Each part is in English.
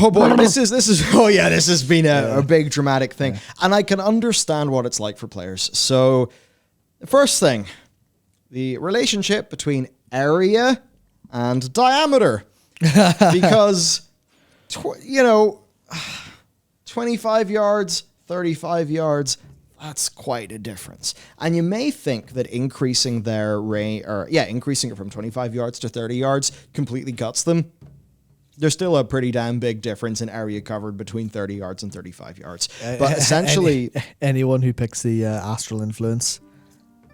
Oh boy, this is oh yeah, this has been a big dramatic thing. And I can understand what it's like for players. So the first thing, the relationship between area and diameter. Because 25 yards, 35 yards, that's quite a difference. And you may think that increasing their range, increasing it from 25 yards to 30 yards completely cuts them. There's still a pretty damn big difference in area covered between 30 yards and 35 yards. But essentially... anyone who picks the Astral Influence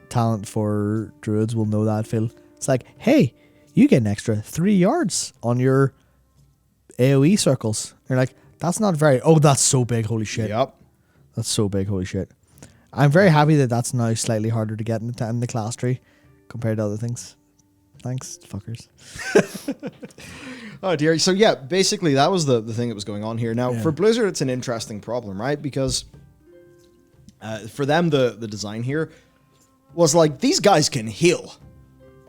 talent for druids will know that, Phil. It's like, hey, you get an extra 3 yards on your AoE circles. You're like, that's not very... Oh, that's so big, holy shit. Yep. That's so big, holy shit. I'm very happy that that's now slightly harder to get in the class tree compared to other things. Thanks, fuckers. Oh dear. So yeah, basically that was the thing that was going on here. Now for Blizzard, it's an interesting problem, right? Because for them, the design here was like, these guys can heal.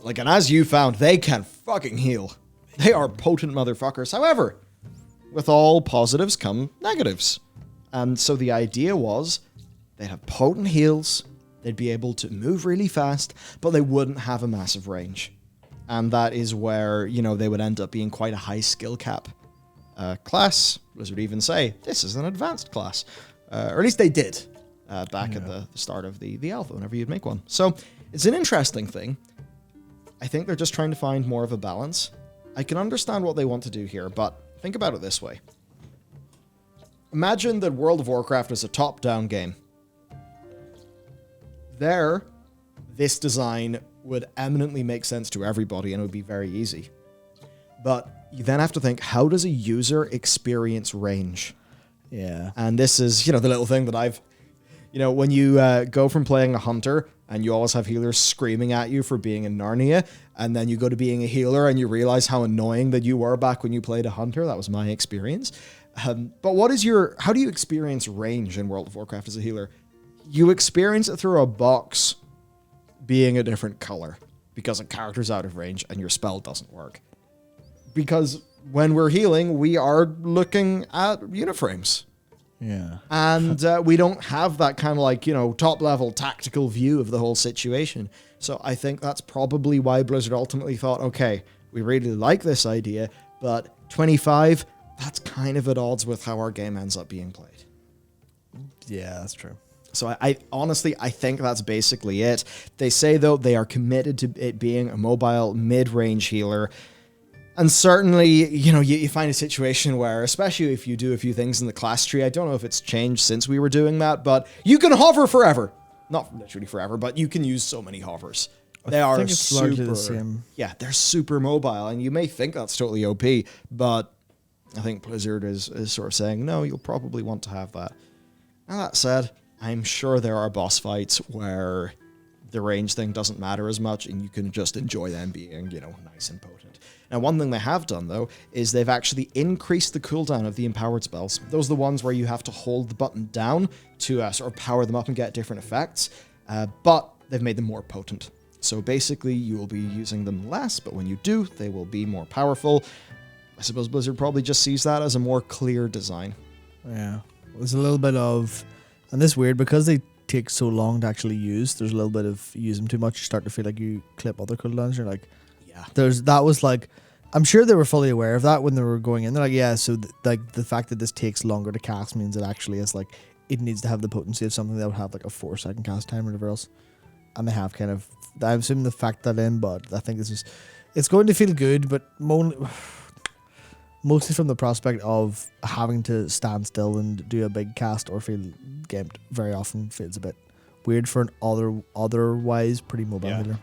Like, and as you found, they can fucking heal. They are potent motherfuckers. However, with all positives come negatives. And so the idea was they'd have potent heals, they'd be able to move really fast, but they wouldn't have a massive range. And that is where, they would end up being quite a high skill cap class. Blizzard would even say, this is an advanced class. Or at least they did back at the start of the alpha, whenever you'd make one. So it's an interesting thing. I think they're just trying to find more of a balance. I can understand what they want to do here, but think about it this way. Imagine that World of Warcraft is a top-down game. There, this design would eminently make sense to everybody and it would be very easy. But you then have to think, how does a user experience range? Yeah. And this is, the little thing that I've... when you go from playing a hunter and you always have healers screaming at you for being in Narnia, and then you go to being a healer and you realize how annoying that you were back when you played a hunter. That was my experience. But how do you experience range in World of Warcraft as a healer? You experience it through a box being a different color because a character's out of range and your spell doesn't work. Because when we're healing, we are looking at uniframes. Yeah. And we don't have that kind of top-level tactical view of the whole situation. So I think that's probably why Blizzard ultimately thought, okay, we really like this idea, but 25, that's kind of at odds with how our game ends up being played. Yeah, that's true. So I honestly think that's basically it. They say, though, they are committed to it being a mobile mid-range healer. And certainly, you find a situation where, especially if you do a few things in the class tree, I don't know if it's changed since we were doing that, but you can hover forever. Not literally forever, but you can use so many hovers. They are super, the same. Yeah, they're super mobile, and you may think that's totally OP, but I think Blizzard is sort of saying, no, you'll probably want to have that. Now, that said, I'm sure there are boss fights where the range thing doesn't matter as much, and you can just enjoy them being, nice and potent. Now, one thing they have done, though, is they've actually increased the cooldown of the empowered spells. Those are the ones where you have to hold the button down to sort of power them up and get different effects, but they've made them more potent. So basically, you will be using them less, but when you do, they will be more powerful. I suppose Blizzard probably just sees that as a more clear design. Yeah. There's a little bit of... And this is weird, because they take so long to actually use, there's a little bit of use them too much. You start to feel like you clip other cooldowns. You're like... That was like, I'm sure they were fully aware of that when they were going in. They're like, yeah, so the fact that this takes longer to cast means it actually is it needs to have the potency of something that would have a 4-second cast time or whatever else. And they have kind of, I'm assuming the fact that in, but I think it's going to feel good, but mostly from the prospect of having to stand still and do a big cast or feel gamed very often feels a bit weird for an otherwise pretty mobile healer.